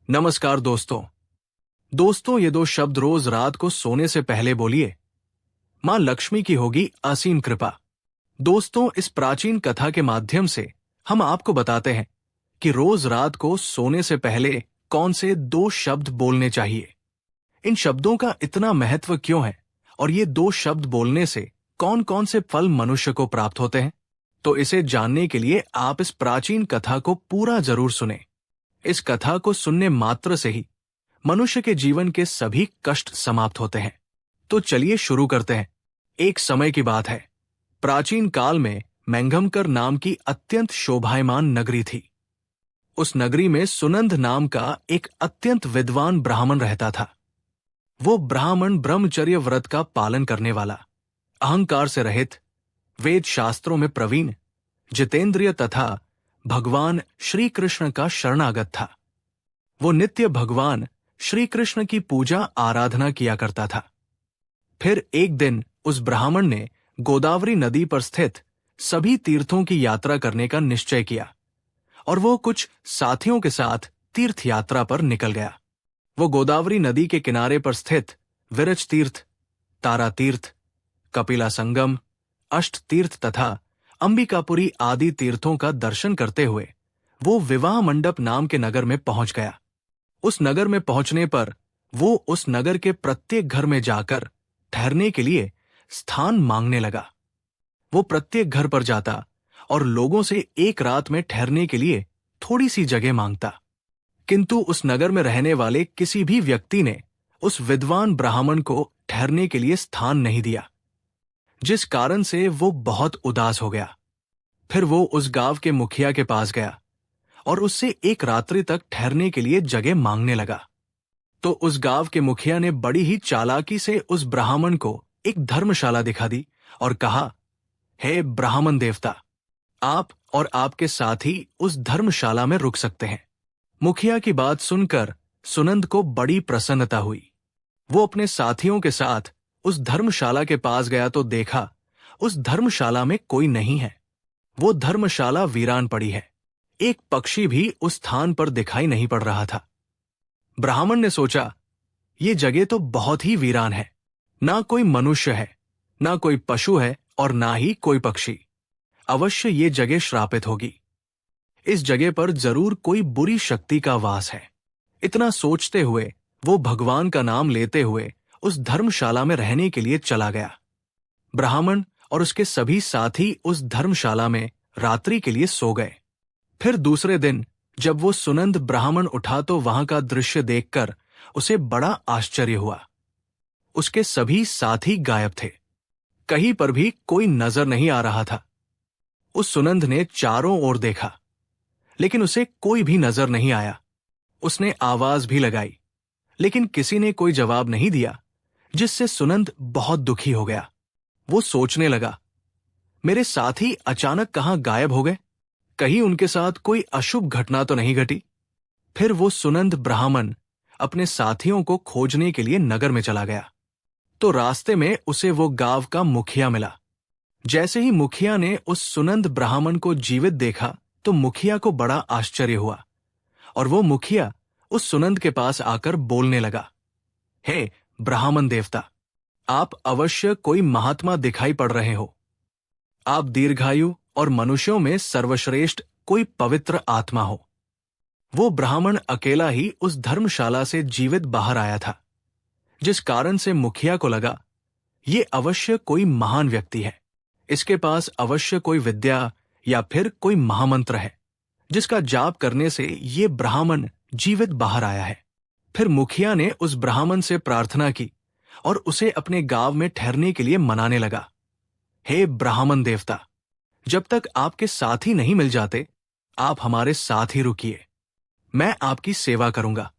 नमस्कार दोस्तों ये दो शब्द रोज रात को सोने से पहले बोलिए। मां लक्ष्मी की होगी असीम कृपा। दोस्तों, इस प्राचीन कथा के माध्यम से हम आपको बताते हैं कि रोज रात को सोने से पहले कौन से दो शब्द बोलने चाहिए। इन शब्दों का इतना महत्व क्यों है और ये दो शब्द बोलने से कौन कौन से फल मनुष्य को प्राप्त होते हैं, तो इसे जानने के लिए आप इस प्राचीन कथा को पूरा जरूर सुने। इस कथा को सुनने मात्र से ही मनुष्य के जीवन के सभी कष्ट समाप्त होते हैं। तो चलिए शुरू करते हैं। एक समय की बात है। प्राचीन काल में मैंगमकर नाम की अत्यंत शोभायमान नगरी थी। उस नगरी में सुनंद नाम का एक अत्यंत विद्वान ब्राह्मण रहता था। वो ब्राह्मण ब्रह्मचर्य व्रत का पालन करने वाला, अहंकार से रहित, वेद शास्त्रों में प्रवीण, जितेंद्रिय तथा भगवान श्री कृष्ण का शरणागत था। वो नित्य भगवान श्री कृष्ण की पूजा आराधना किया करता था। फिर एक दिन उस ब्राह्मण ने गोदावरी नदी पर स्थित सभी तीर्थों की यात्रा करने का निश्चय किया और वो कुछ साथियों के साथ तीर्थ यात्रा पर निकल गया। वो गोदावरी नदी के किनारे पर स्थित विरज तीर्थ, तारा तीर्थ, कपिला संगम, अष्ट तीर्थ तथा अंबिकापुरी आदि तीर्थों का दर्शन करते हुए वो विवाह मंडप नाम के नगर में पहुंच गया। उस नगर में पहुंचने पर वो उस नगर के प्रत्येक घर में जाकर ठहरने के लिए स्थान मांगने लगा। वो प्रत्येक घर पर जाता और लोगों से एक रात में ठहरने के लिए थोड़ी सी जगह मांगता, किंतु उस नगर में रहने वाले किसी भी व्यक्ति ने उस विद्वान ब्राह्मण को ठहरने के लिए स्थान नहीं दिया, जिस कारण से वो बहुत उदास हो गया। फिर वो उस गांव के मुखिया के पास गया और उससे एक रात्रि तक ठहरने के लिए जगह मांगने लगा। तो उस गांव के मुखिया ने बड़ी ही चालाकी से उस ब्राह्मण को एक धर्मशाला दिखा दी और कहा, हे ब्राह्मण देवता, आप और आपके साथी उस धर्मशाला में रुक सकते हैं। मुखिया की बात सुनकर सुनंद को बड़ी प्रसन्नता हुई। वो अपने साथियों के साथ उस धर्मशाला के पास गया तो देखा उस धर्मशाला में कोई नहीं है। वो धर्मशाला वीरान पड़ी है। एक पक्षी भी उस स्थान पर दिखाई नहीं पड़ रहा था। ब्राह्मण ने सोचा, ये जगह तो बहुत ही वीरान है। ना कोई मनुष्य है, ना कोई पशु है और ना ही कोई पक्षी। अवश्य ये जगह श्रापित होगी। इस जगह पर जरूर कोई बुरी शक्ति का वास है। इतना सोचते हुए वो भगवान का नाम लेते हुए उस धर्मशाला में रहने के लिए चला गया। ब्राह्मण और उसके सभी साथी उस धर्मशाला में रात्रि के लिए सो गए। फिर दूसरे दिन जब वो सुनंद ब्राह्मण उठा तो वहां का दृश्य देखकर उसे बड़ा आश्चर्य हुआ। उसके सभी साथी गायब थे। कहीं पर भी कोई नजर नहीं आ रहा था। उस सुनंद ने चारों ओर देखा, लेकिन उसे कोई भी नजर नहीं आया। उसने आवाज भी लगाई, लेकिन किसी ने कोई जवाब नहीं दिया, जिससे सुनंद बहुत दुखी हो गया। वो सोचने लगा, मेरे साथी अचानक कहां गायब हो गए? कहीं उनके साथ कोई अशुभ घटना तो नहीं घटी? फिर वो सुनंद ब्राह्मण अपने साथियों को खोजने के लिए नगर में चला गया। तो रास्ते में उसे वो गांव का मुखिया मिला। जैसे ही मुखिया ने उस सुनंद ब्राह्मण को जीवित देखा तो मुखिया को बड़ा आश्चर्य हुआ और वो मुखिया उस सुनंद के पास आकर बोलने लगा, हे ब्राह्मण देवता, आप अवश्य कोई महात्मा दिखाई पड़ रहे हो। आप दीर्घायु और मनुष्यों में सर्वश्रेष्ठ कोई पवित्र आत्मा हो। वो ब्राह्मण अकेला ही उस धर्मशाला से जीवित बाहर आया था, जिस कारण से मुखिया को लगा ये अवश्य कोई महान व्यक्ति है। इसके पास अवश्य कोई विद्या या फिर कोई महामंत्र है, जिसका जाप करने से ये ब्राह्मण जीवित बाहर आया है। फिर मुखिया ने उस ब्राह्मण से प्रार्थना की और उसे अपने गांव में ठहरने के लिए मनाने लगा। हे ब्राह्मण देवता, जब तक आपके साथी नहीं मिल जाते, आप हमारे साथ ही रुकिए। मैं आपकी सेवा करूंगा।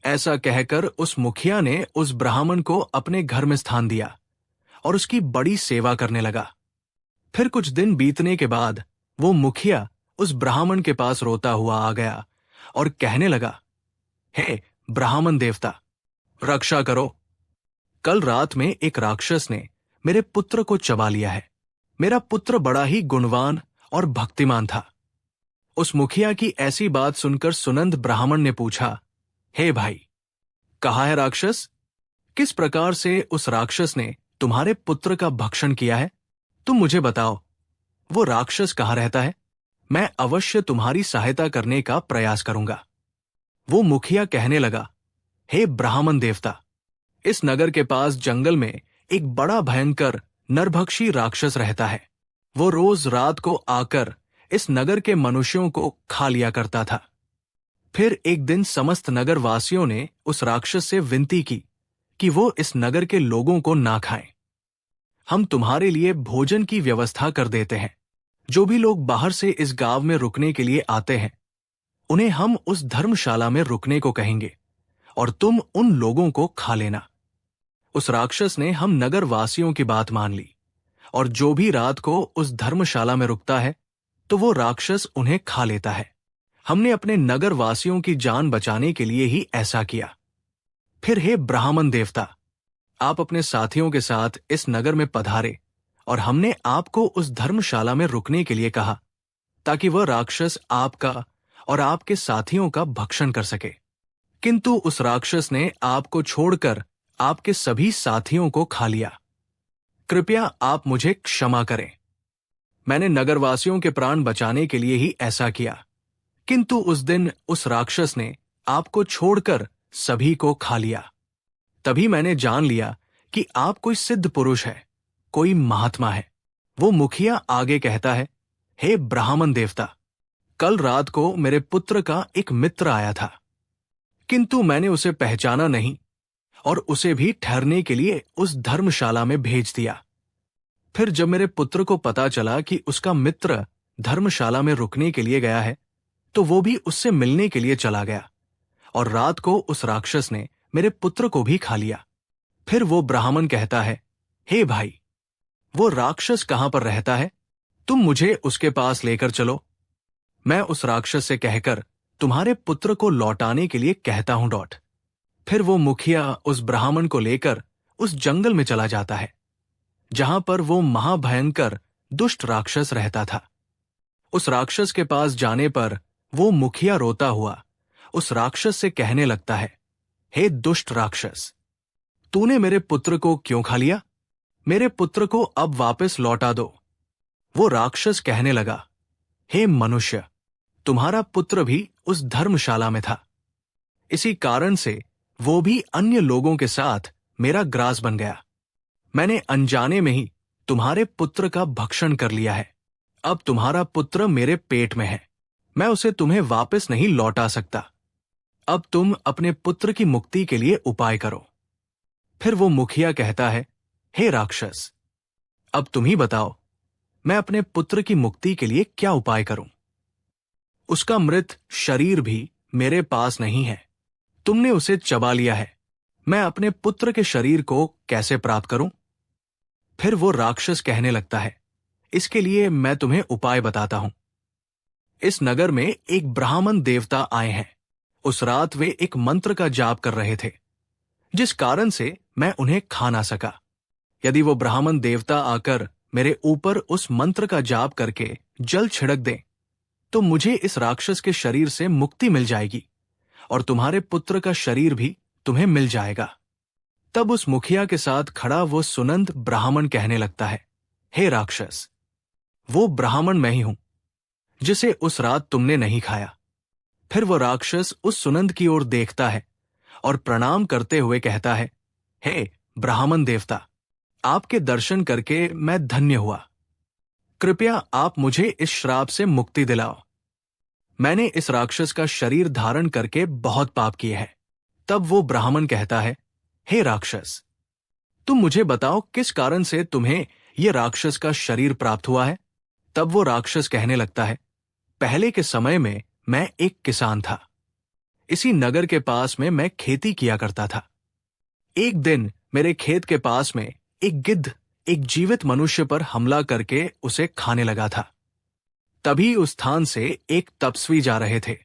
ऐसा कहकर उस मुखिया ने उस ब्राह्मण को अपने घर में स्थान दिया और उसकी बड़ी सेवा करने लगा। फिर कुछ दिन बीतने के बाद वो मुखिया उस ब्राह्मण के पास रोता हुआ आ गया और कहने लगा, हे ब्राह्मण देवता, रक्षा करो। कल रात में एक राक्षस ने मेरे पुत्र को चबा लिया है। मेरा पुत्र बड़ा ही गुणवान और भक्तिमान था। उस मुखिया की ऐसी बात सुनकर सुनंद ब्राह्मण ने पूछा, हे भाई, कहाँ है राक्षस? किस प्रकार से उस राक्षस ने तुम्हारे पुत्र का भक्षण किया है? तुम मुझे बताओ, वो राक्षस कहाँ रहता है? मैं अवश्य तुम्हारी सहायता करने का प्रयास करूंगा। वो मुखिया कहने लगा, हे ब्राह्मण देवता, इस नगर के पास जंगल में एक बड़ा भयंकर नरभक्षी राक्षस रहता है। वो रोज रात को आकर इस नगर के मनुष्यों को खा लिया करता था। फिर एक दिन समस्त नगर वासियों ने उस राक्षस से विनती की कि वो इस नगर के लोगों को ना खाएं। हम तुम्हारे लिए भोजन की व्यवस्था कर देते हैं। जो भी लोग बाहर से इस गांव में रुकने के लिए आते हैं, उन्हें हम उस धर्मशाला में रुकने को कहेंगे और तुम उन लोगों को खा लेना। उस राक्षस ने हम नगर वासियों की बात मान ली और जो भी रात को उस धर्मशाला में रुकता है तो वो राक्षस उन्हें खा लेता है। हमने अपने नगर वासियों की जान बचाने के लिए ही ऐसा किया। फिर हे ब्राह्मण देवता, आप अपने साथियों के साथ इस नगर में पधारे और हमने आपको उस धर्मशाला में रुकने के लिए कहा ताकि वह राक्षस आपका और आपके साथियों का भक्षण कर सके। किंतु उस राक्षस ने आपको छोड़कर आपके सभी साथियों को खा लिया। कृपया आप मुझे क्षमा करें। मैंने नगरवासियों के प्राण बचाने के लिए ही ऐसा किया, किंतु उस दिन उस राक्षस ने आपको छोड़कर सभी को खा लिया। तभी मैंने जान लिया कि आप कोई सिद्ध पुरुष है, कोई महात्मा है। वो मुखिया आगे कहता है, हे ब्राह्मण देवता, कल रात को मेरे पुत्र का एक मित्र आया था, किंतु मैंने उसे पहचाना नहीं और उसे भी ठहरने के लिए उस धर्मशाला में भेज दिया। फिर जब मेरे पुत्र को पता चला कि उसका मित्र धर्मशाला में रुकने के लिए गया है, तो वो भी उससे मिलने के लिए चला गया और रात को उस राक्षस ने मेरे पुत्र को भी खा लिया। फिर वो ब्राह्मण कहता है, हे भाई, वो राक्षस कहां पर रहता है? तुम मुझे उसके पास लेकर चलो। मैं उस राक्षस से कहकर तुम्हारे पुत्र को लौटाने के लिए कहता हूं डॉट। फिर वो मुखिया उस ब्राह्मण को लेकर उस जंगल में चला जाता है जहां पर वो महाभयंकर दुष्ट राक्षस रहता था। उस राक्षस के पास जाने पर वो मुखिया रोता हुआ उस राक्षस से कहने लगता है, हे दुष्ट राक्षस, तूने मेरे पुत्र को क्यों खा लिया? मेरे पुत्र को अब वापस लौटा दो। वो राक्षस कहने लगा, हे मनुष्य, तुम्हारा पुत्र भी उस धर्मशाला में था। इसी कारण से वो भी अन्य लोगों के साथ मेरा ग्रास बन गया। मैंने अनजाने में ही तुम्हारे पुत्र का भक्षण कर लिया है। अब तुम्हारा पुत्र मेरे पेट में है, मैं उसे तुम्हें वापस नहीं लौटा सकता। अब तुम अपने पुत्र की मुक्ति के लिए उपाय करो। फिर वो मुखिया कहता है, हे राक्षस, अब तुम ही बताओ, मैं अपने पुत्र की मुक्ति के लिए क्या उपाय करूं? उसका मृत शरीर भी मेरे पास नहीं है, तुमने उसे चबा लिया है। मैं अपने पुत्र के शरीर को कैसे प्राप्त करूं? फिर वो राक्षस कहने लगता है, इसके लिए मैं तुम्हें उपाय बताता हूं। इस नगर में एक ब्राह्मण देवता आए हैं। उस रात वे एक मंत्र का जाप कर रहे थे, जिस कारण से मैं उन्हें खा ना सका। यदि वो ब्राह्मण देवता आकर मेरे ऊपर उस मंत्र का जाप करके जल छिड़क दें, तो मुझे इस राक्षस के शरीर से मुक्ति मिल जाएगी और तुम्हारे पुत्र का शरीर भी तुम्हें मिल जाएगा। तब उस मुखिया के साथ खड़ा वो सुनंद ब्राह्मण कहने लगता है, हे राक्षस, वो ब्राह्मण मैं ही हूं जिसे उस रात तुमने नहीं खाया। फिर वो राक्षस उस सुनंद की ओर देखता है और प्रणाम करते हुए कहता है, हे ब्राह्मण देवता, आपके दर्शन करके मैं धन्य हुआ। कृपया आप मुझे इस श्राप से मुक्ति दिलाओ। मैंने इस राक्षस का शरीर धारण करके बहुत पाप किए हैं। तब वो ब्राह्मण कहता है, हे राक्षस, तुम मुझे बताओ किस कारण से तुम्हें ये राक्षस का शरीर प्राप्त हुआ है? तब वो राक्षस कहने लगता है, पहले के समय में मैं एक किसान था। इसी नगर के पास में मैं खेती किया करता था। एक दिन मेरे खेत के पास में एक गिद्ध एक जीवित मनुष्य पर हमला करके उसे खाने लगा था। तभी उस स्थान से एक तपस्वी जा रहे थे।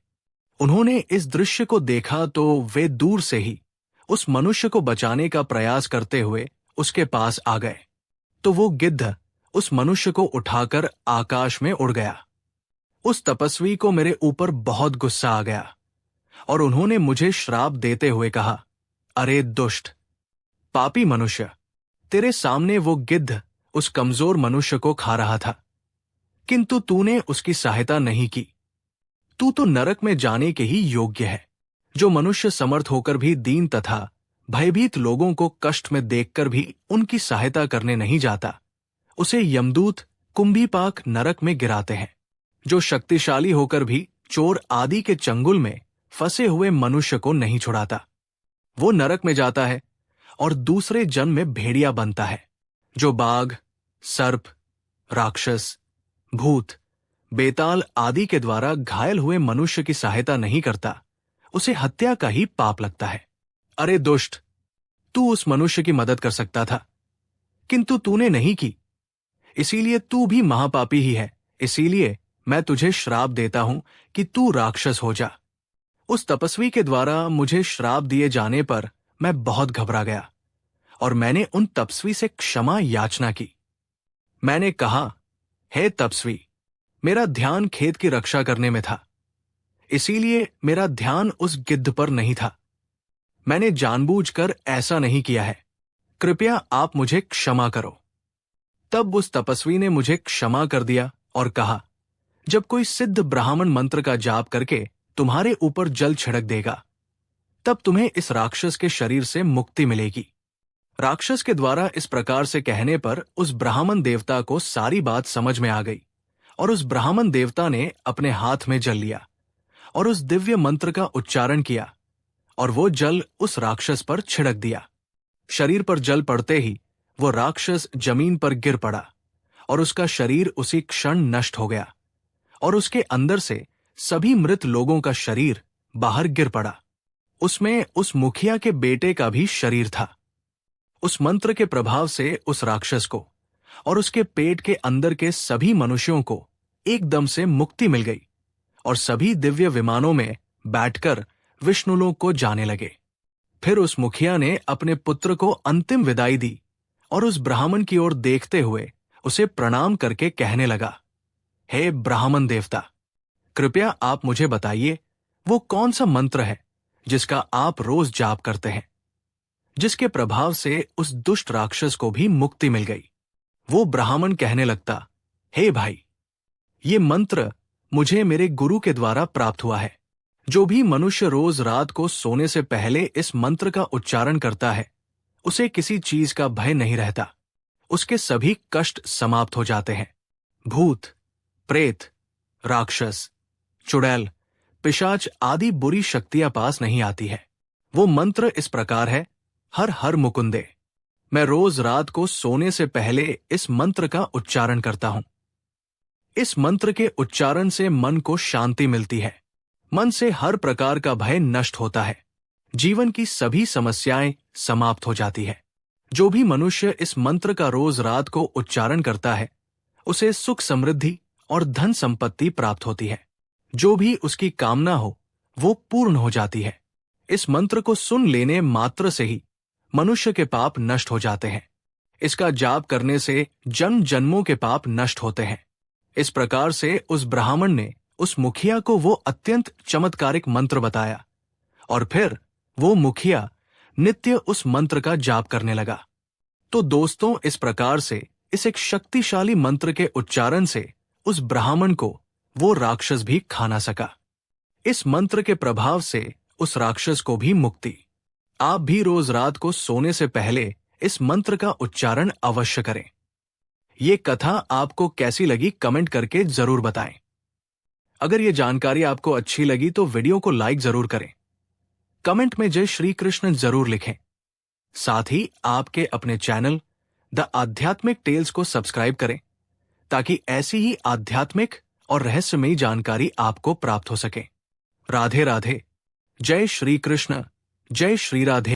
उन्होंने इस दृश्य को देखा तो वे दूर से ही उस मनुष्य को बचाने का प्रयास करते हुए उसके पास आ गए। तो वो गिद्ध उस मनुष्य को उठाकर आकाश में उड़ गया। उस तपस्वी को मेरे ऊपर बहुत गुस्सा आ गया और उन्होंने मुझे श्राप देते हुए कहा, अरे दुष्ट पापी मनुष्य, तेरे सामने वो गिद्ध उस कमजोर मनुष्य को खा रहा था, किंतु तूने उसकी सहायता नहीं की। तू तो नरक में जाने के ही योग्य है। जो मनुष्य समर्थ होकर भी दीन तथा भयभीत लोगों को कष्ट में देखकर भी उनकी सहायता करने नहीं जाता, उसे यमदूत कुंभीपाक नरक में गिराते हैं। जो शक्तिशाली होकर भी चोर आदि के चंगुल में फंसे हुए मनुष्य को नहीं छुड़ाता, वो नरक में जाता है और दूसरे जन्म में भेड़िया बनता है। जो बाघ, सर्प, राक्षस, भूत, बेताल आदि के द्वारा घायल हुए मनुष्य की सहायता नहीं करता, उसे हत्या का ही पाप लगता है। अरे दुष्ट, तू उस मनुष्य की मदद कर सकता था, किंतु तूने नहीं की, इसीलिए तू भी महापापी ही है। इसीलिए मैं तुझे श्राप देता हूं कि तू राक्षस हो जा। उस तपस्वी के द्वारा मुझे श्राप दिए जाने पर मैं बहुत घबरा गया और मैंने उन तपस्वी से क्षमा याचना की। मैंने कहा, हे तपस्वी, मेरा ध्यान खेत की रक्षा करने में था, इसीलिए मेरा ध्यान उस गिद्ध पर नहीं था। मैंने जानबूझकर ऐसा नहीं किया है, कृपया आप मुझे क्षमा करो। तब उस तपस्वी ने मुझे क्षमा कर दिया और कहा, जब कोई सिद्ध ब्राह्मण मंत्र का जाप करके तुम्हारे ऊपर जल छिड़क देगा, तब तुम्हें इस राक्षस के शरीर से मुक्ति मिलेगी। राक्षस के द्वारा इस प्रकार से कहने पर उस ब्राह्मण देवता को सारी बात समझ में आ गई और उस ब्राह्मण देवता ने अपने हाथ में जल लिया और उस दिव्य मंत्र का उच्चारण किया और वो जल उस राक्षस पर छिड़क दिया। शरीर पर जल पड़ते ही वो राक्षस जमीन पर गिर पड़ा और उसका शरीर उसी क्षण नष्ट हो गया और उसके अंदर से सभी मृत लोगों का शरीर बाहर गिर पड़ा। उसमें उस मुखिया के बेटे का भी शरीर था। उस मंत्र के प्रभाव से उस राक्षस को और उसके पेट के अंदर के सभी मनुष्यों को एकदम से मुक्ति मिल गई और सभी दिव्य विमानों में बैठकर विष्णुलोक को जाने लगे। फिर उस मुखिया ने अपने पुत्र को अंतिम विदाई दी और उस ब्राह्मण की ओर देखते हुए उसे प्रणाम करके कहने लगा, हे ब्राह्मण देवता, कृपया आप मुझे बताइए वो कौन सा मंत्र है जिसका आप रोज जाप करते हैं, जिसके प्रभाव से उस दुष्ट राक्षस को भी मुक्ति मिल गई। वो ब्राह्मण कहने लगता, हे भाई, ये मंत्र मुझे मेरे गुरु के द्वारा प्राप्त हुआ है। जो भी मनुष्य रोज रात को सोने से पहले इस मंत्र का उच्चारण करता है, उसे किसी चीज का भय नहीं रहता, उसके सभी कष्ट समाप्त हो जाते हैं। भूत, प्रेत, राक्षस, चुड़ैल, पिशाच आदि बुरी शक्तियां पास नहीं आती है। वो मंत्र इस प्रकार है, हर हर मुकुंदे। मैं रोज रात को सोने से पहले इस मंत्र का उच्चारण करता हूं। इस मंत्र के उच्चारण से मन को शांति मिलती है, मन से हर प्रकार का भय नष्ट होता है, जीवन की सभी समस्याएं समाप्त हो जाती है। जो भी मनुष्य इस मंत्र का रोज रात को उच्चारण करता है, उसे सुख समृद्धि और धन संपत्ति प्राप्त होती है। जो भी उसकी कामना हो वो पूर्ण हो जाती है। इस मंत्र को सुन लेने मात्र से ही मनुष्य के पाप नष्ट हो जाते हैं। इसका जाप करने से जन्म जन्मों के पाप नष्ट होते हैं। इस प्रकार से उस ब्राह्मण ने उस मुखिया को वो अत्यंत चमत्कारिक मंत्र बताया और फिर वो मुखिया नित्य उस मंत्र का जाप करने लगा। तो दोस्तों, इस प्रकार से इस एक शक्तिशाली मंत्र के उच्चारण से उस ब्राह्मण को वो राक्षस भी खा ना सका। इस मंत्र के प्रभाव से उस राक्षस को भी मुक्ति। आप भी रोज रात को सोने से पहले इस मंत्र का उच्चारण अवश्य करें। ये कथा आपको कैसी लगी कमेंट करके जरूर बताएं। अगर ये जानकारी आपको अच्छी लगी तो वीडियो को लाइक जरूर करें, कमेंट में जय श्री कृष्ण जरूर लिखें। साथ ही आपके अपने चैनल द आध्यात्मिक टेल्स को सब्सक्राइब करें ताकि ऐसी ही आध्यात्मिक और रहस्यमयी जानकारी आपको प्राप्त हो सके। राधे राधे, जय श्री कृष्ण, जय श्री राधे।